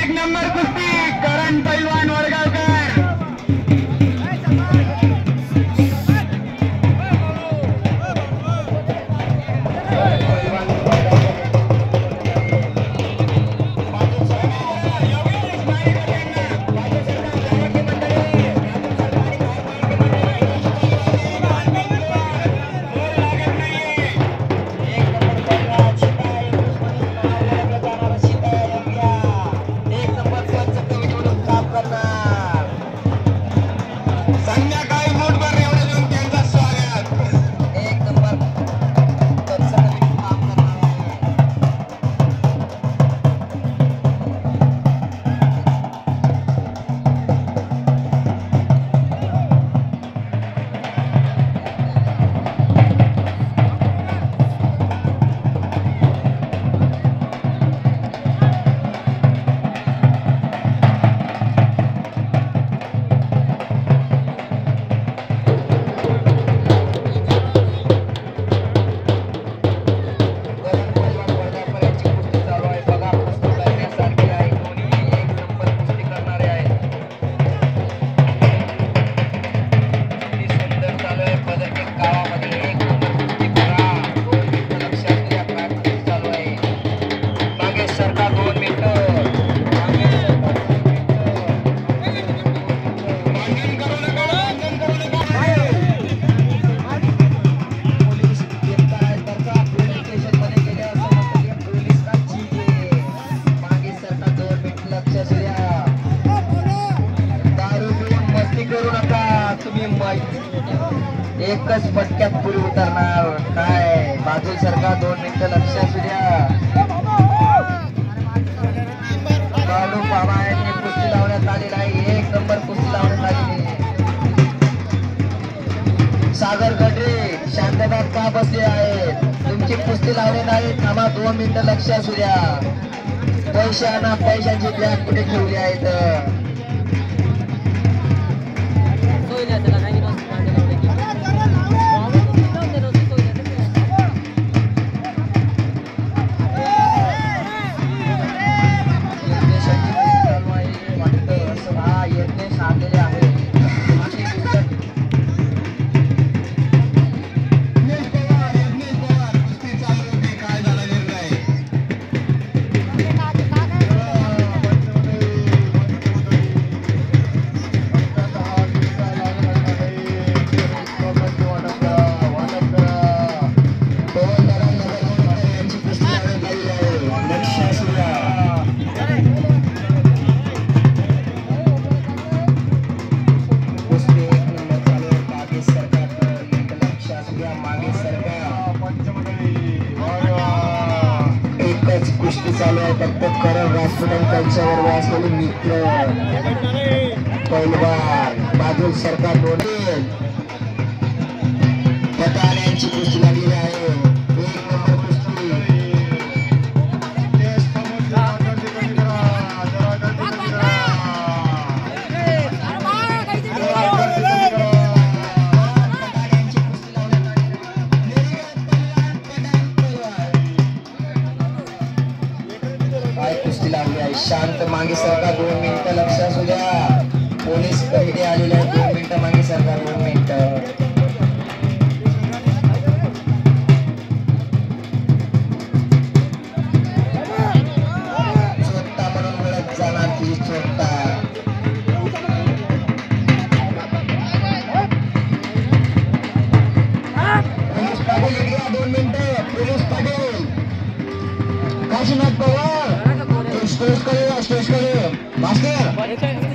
एक नंबर कुस्ती करण पैलवान वडगावकर। एकच फटक्यात पुढे उतरणार काय बाजूल सरकार 2 मिनिटं लक्ष असू द्या। बाळू बाबा यांनी कुस्ती लावण्यात आलेला आहे। एक नंबर कुस्ती लावण्यात आलेली। सागर गडरे शांतता का बसले आहेत? तुमची कुस्ती लावण्यात आली। थांबा 2 मिनिटं लक्ष असू द्या। पैसे आणा पैशांची बॅग कुठे ठेवली आहेत? कुस्ती चालू आहे फक्त करण राजपूत त्यांच्यावर असलेले मित्र पैलवान बाजूल सरकार दोन्ही पताल यांची कुस्ती लागलेली आहे। एक नंबर कुस्ती कुस्ती लागली आहे। शांत मागे सरकार 2 मिनिटं लक्ष असू द्या। पोलीस पहिली आलेले आहे। 2 मिनिटं मागे सरकार 2 मिनिटं। चोट्टा म्हणून ओळख जाणार ती चोट्टा। पोलीस पाटील इकडे 2 मिनिटं। पोलीस पाटील काशीनाथ पवार स्टेज करे भास्कर